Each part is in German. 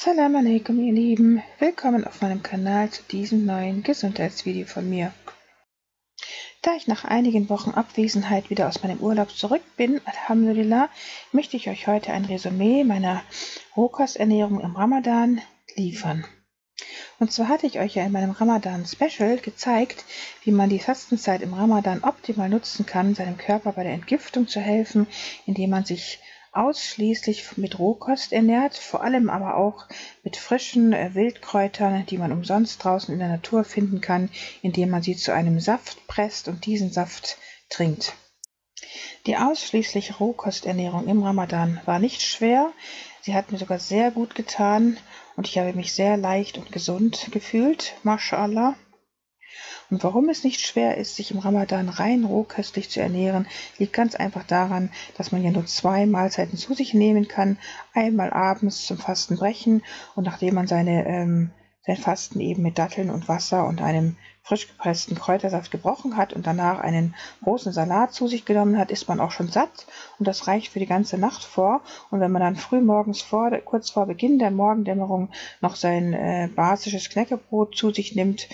Assalamu alaikum, ihr Lieben. Willkommen auf meinem Kanal zu diesem neuen Gesundheitsvideo von mir. Da ich nach einigen Wochen Abwesenheit wieder aus meinem Urlaub zurück bin, Alhamdulillah, möchte ich euch heute ein Resümee meiner Rohkosternährung im Ramadan liefern. Und zwar hatte ich euch ja in meinem Ramadan-Special gezeigt, wie man die Fastenzeit im Ramadan optimal nutzen kann, seinem Körper bei der Entgiftung zu helfen, indem man sich ausschließlich mit Rohkost ernährt, vor allem aber auch mit frischen Wildkräutern, die man umsonst draußen in der Natur finden kann, indem man sie zu einem Saft presst und diesen Saft trinkt. Die ausschließliche Rohkosternährung im Ramadan war nicht schwer, sie hat mir sogar sehr gut getan und ich habe mich sehr leicht und gesund gefühlt, MashaAllah. Und warum es nicht schwer ist, sich im Ramadan rein rohköstlich zu ernähren, liegt ganz einfach daran, dass man ja nur 2 Mahlzeiten zu sich nehmen kann. Einmal abends zum Fastenbrechen und nachdem man sein Fasten eben mit Datteln und Wasser und einem frisch gepressten Kräutersaft gebrochen hat und danach einen großen Salat zu sich genommen hat, ist man auch schon satt und das reicht für die ganze Nacht vor. Und wenn man dann früh morgens kurz vor Beginn der Morgendämmerung noch sein basisches Knäckebrot zu sich nimmt,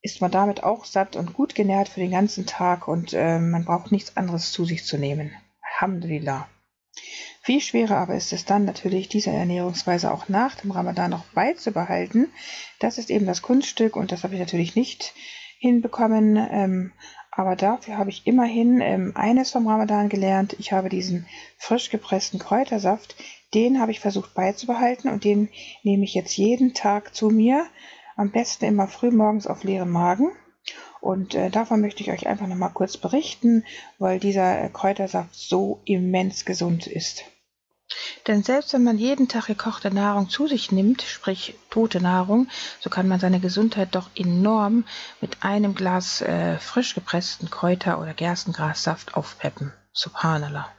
ist man damit auch satt und gut genährt für den ganzen Tag und man braucht nichts anderes zu sich zu nehmen. Alhamdulillah. Viel schwerer aber ist es dann natürlich, diese Ernährungsweise auch nach dem Ramadan noch beizubehalten. Das ist eben das Kunststück und das habe ich natürlich nicht hinbekommen. Aber dafür habe ich immerhin eines vom Ramadan gelernt. Ich habe diesen frisch gepressten Kräutersaft, den habe ich versucht beizubehalten und den nehme ich jetzt jeden Tag zu mir. Am besten immer früh morgens auf leeren Magen. Und davon möchte ich euch einfach noch mal kurz berichten, weil dieser Kräutersaft so immens gesund ist. Denn selbst wenn man jeden Tag gekochte Nahrung zu sich nimmt, sprich tote Nahrung, so kann man seine Gesundheit doch enorm mit einem Glas frisch gepressten Kräuter- oder Gerstengrassaft aufpeppen. Subhanallah.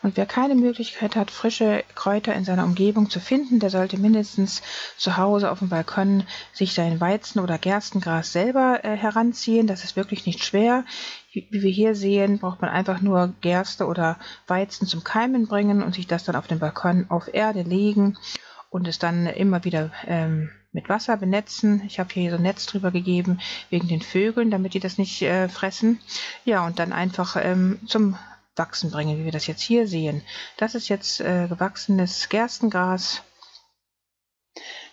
Und wer keine Möglichkeit hat, frische Kräuter in seiner Umgebung zu finden, der sollte mindestens zu Hause auf dem Balkon sich sein Weizen- oder Gerstengras selber heranziehen. Das ist wirklich nicht schwer. Wie wir hier sehen, braucht man einfach nur Gerste oder Weizen zum Keimen bringen und sich das dann auf den Balkon auf Erde legen und es dann immer wieder mit Wasser benetzen. Ich habe hier so ein Netz drüber gegeben wegen den Vögeln, damit die das nicht fressen. Ja, und dann einfach zum Wachsen bringen, wie wir das jetzt hier sehen. Das ist jetzt gewachsenes Gerstengras.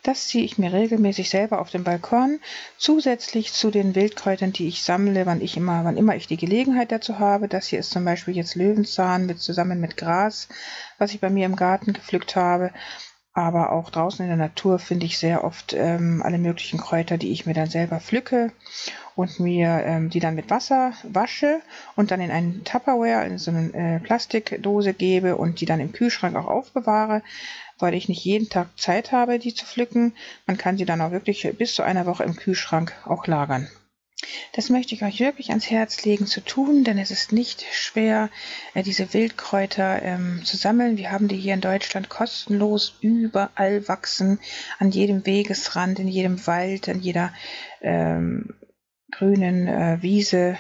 Das ziehe ich mir regelmäßig selber auf den Balkon, zusätzlich zu den Wildkräutern, die ich sammle, wann immer ich die Gelegenheit dazu habe. Das hier ist zum Beispiel jetzt Löwenzahn zusammen mit Gras, was ich bei mir im Garten gepflückt habe. Aber auch draußen in der Natur finde ich sehr oft alle möglichen Kräuter, die ich mir dann selber pflücke und mir die dann mit Wasser wasche und dann in einen Tupperware, in so eine Plastikdose gebe und die dann im Kühlschrank auch aufbewahre, weil ich nicht jeden Tag Zeit habe, die zu pflücken. Man kann sie dann auch wirklich bis zu einer Woche im Kühlschrank auch lagern. Das möchte ich euch wirklich ans Herz legen zu tun, denn es ist nicht schwer, diese Wildkräuter zu sammeln. Wir haben die hier in Deutschland kostenlos überall wachsen, an jedem Wegesrand, in jedem Wald, an jeder grünen Wiese.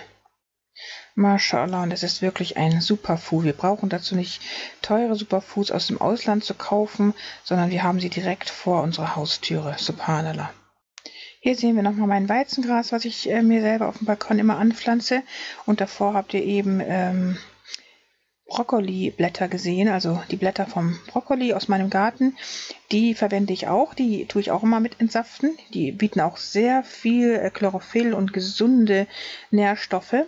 MashaAllah, und es ist wirklich ein Superfood. Wir brauchen dazu nicht teure Superfoods aus dem Ausland zu kaufen, sondern wir haben sie direkt vor unserer Haustüre. Subhanallah. Hier sehen wir nochmal mein Weizengras, was ich mir selber auf dem Balkon immer anpflanze. Und davor habt ihr eben Brokkoliblätter gesehen, also die Blätter vom Brokkoli aus meinem Garten. Die verwende ich auch, die tue ich auch immer mit entsaften. Die bieten auch sehr viel Chlorophyll und gesunde Nährstoffe.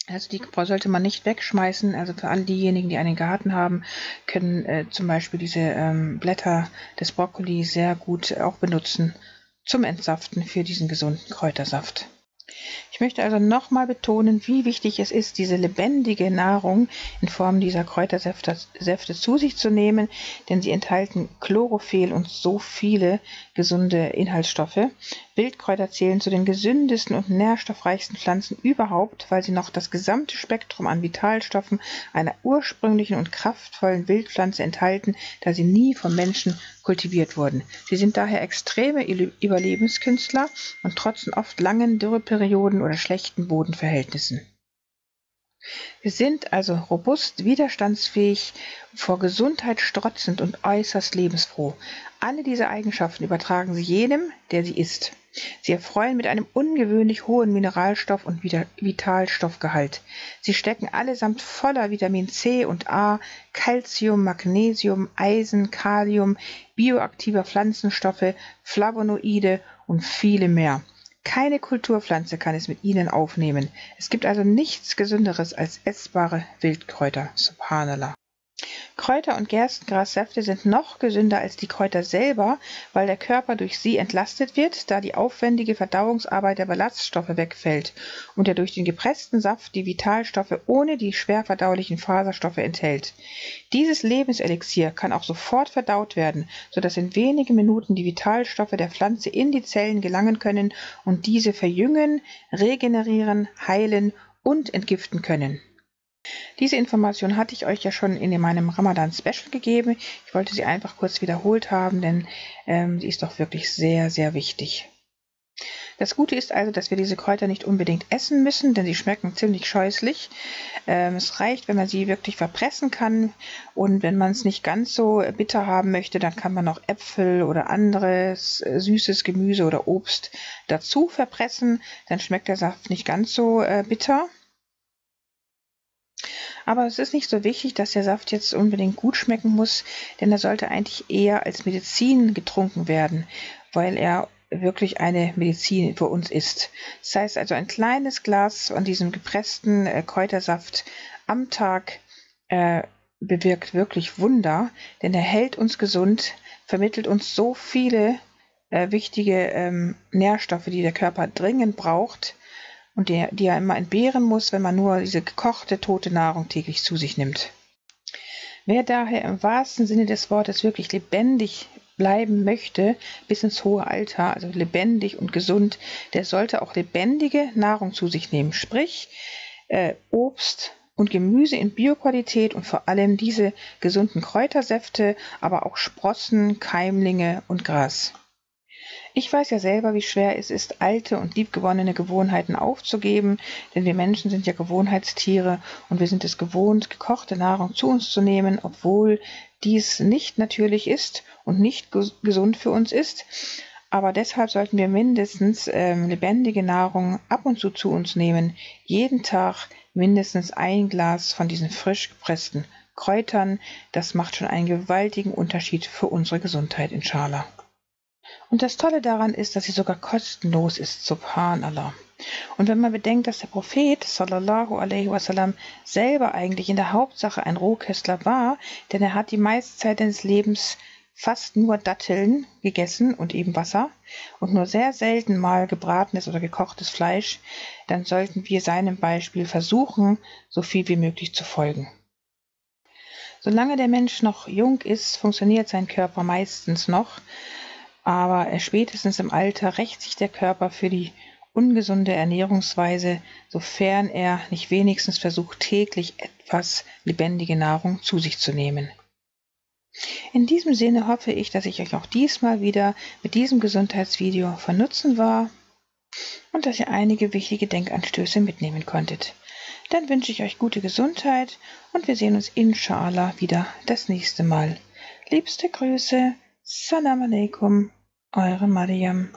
Also die sollte man nicht wegschmeißen. Also für all diejenigen, die einen Garten haben, können zum Beispiel diese Blätter des Brokkoli sehr gut auch benutzen zum Entsaften für diesen gesunden Kräutersaft. Ich möchte also nochmal betonen, wie wichtig es ist, diese lebendige Nahrung in Form dieser Kräutersäfte zu sich zu nehmen, denn sie enthalten Chlorophyll und so viele gesunde Inhaltsstoffe. Wildkräuter zählen zu den gesündesten und nährstoffreichsten Pflanzen überhaupt, weil sie noch das gesamte Spektrum an Vitalstoffen einer ursprünglichen und kraftvollen Wildpflanze enthalten, da sie nie vom Menschen kultiviert wurden. Sie sind daher extreme Überlebenskünstler und trotzen oft langen Dürreperioden oder schlechten Bodenverhältnissen. Wir sind also robust, widerstandsfähig, vor Gesundheit strotzend und äußerst lebensfroh. Alle diese Eigenschaften übertragen sie jedem, der sie isst. Sie erfreuen mit einem ungewöhnlich hohen Mineralstoff- und Vitalstoffgehalt. Sie stecken allesamt voller Vitamin C und A, Calcium, Magnesium, Eisen, Kalium, bioaktiver Pflanzenstoffe, Flavonoide und viele mehr. Keine Kulturpflanze kann es mit ihnen aufnehmen. Es gibt also nichts Gesünderes als essbare Wildkräuter. Subhanallah. Kräuter- und Gerstengrassäfte sind noch gesünder als die Kräuter selber, weil der Körper durch sie entlastet wird, da die aufwendige Verdauungsarbeit der Ballaststoffe wegfällt und er durch den gepressten Saft die Vitalstoffe ohne die schwer verdaulichen Faserstoffe enthält. Dieses Lebenselixier kann auch sofort verdaut werden, sodass in wenigen Minuten die Vitalstoffe der Pflanze in die Zellen gelangen können und diese verjüngen, regenerieren, heilen und entgiften können. Diese Information hatte ich euch ja schon in meinem Ramadan-Special gegeben. Ich wollte sie einfach kurz wiederholt haben, denn sie ist doch wirklich sehr, sehr wichtig. Das Gute ist also, dass wir diese Kräuter nicht unbedingt essen müssen, denn sie schmecken ziemlich scheußlich. Es reicht, wenn man sie wirklich verpressen kann, und wenn man es nicht ganz so bitter haben möchte, dann kann man noch Äpfel oder anderes süßes Gemüse oder Obst dazu verpressen. Dann schmeckt der Saft nicht ganz so bitter. Aber es ist nicht so wichtig, dass der Saft jetzt unbedingt gut schmecken muss, denn er sollte eigentlich eher als Medizin getrunken werden, weil er wirklich eine Medizin für uns ist. Das heißt also, ein kleines Glas von diesem gepressten Kräutersaft am Tag bewirkt wirklich Wunder, denn er hält uns gesund, vermittelt uns so viele wichtige Nährstoffe, die der Körper dringend braucht und die er immer entbehren muss, wenn man nur diese gekochte, tote Nahrung täglich zu sich nimmt. Wer daher im wahrsten Sinne des Wortes wirklich lebendig bleiben möchte, bis ins hohe Alter, also lebendig und gesund, der sollte auch lebendige Nahrung zu sich nehmen, sprich Obst und Gemüse in Bioqualität und vor allem diese gesunden Kräutersäfte, aber auch Sprossen, Keimlinge und Gras. Ich weiß ja selber, wie schwer es ist, alte und liebgewonnene Gewohnheiten aufzugeben, denn wir Menschen sind ja Gewohnheitstiere und wir sind es gewohnt, gekochte Nahrung zu uns zu nehmen, obwohl dies nicht natürlich ist und nicht gesund für uns ist. Aber deshalb sollten wir mindestens lebendige Nahrung ab und zu uns nehmen, jeden Tag mindestens ein Glas von diesen frisch gepressten Kräutern. Das macht schon einen gewaltigen Unterschied für unsere Gesundheit, inshallah. Und das Tolle daran ist, dass sie sogar kostenlos ist, subhanallah. Und wenn man bedenkt, dass der Prophet, sallallahu alaihi wasallam, selber eigentlich in der Hauptsache ein Rohköstler war, denn er hat die meiste Zeit seines Lebens fast nur Datteln gegessen und eben Wasser und nur sehr selten mal gebratenes oder gekochtes Fleisch, dann sollten wir seinem Beispiel versuchen, so viel wie möglich zu folgen. Solange der Mensch noch jung ist, funktioniert sein Körper meistens noch, aber spätestens im Alter rächt sich der Körper für die ungesunde Ernährungsweise, sofern er nicht wenigstens versucht, täglich etwas lebendige Nahrung zu sich zu nehmen. In diesem Sinne hoffe ich, dass ich euch auch diesmal wieder mit diesem Gesundheitsvideo von Nutzen war und dass ihr einige wichtige Denkanstöße mitnehmen konntet. Dann wünsche ich euch gute Gesundheit und wir sehen uns inshallah wieder das nächste Mal. Liebste Grüße, Salam alaikum, eure Mariam.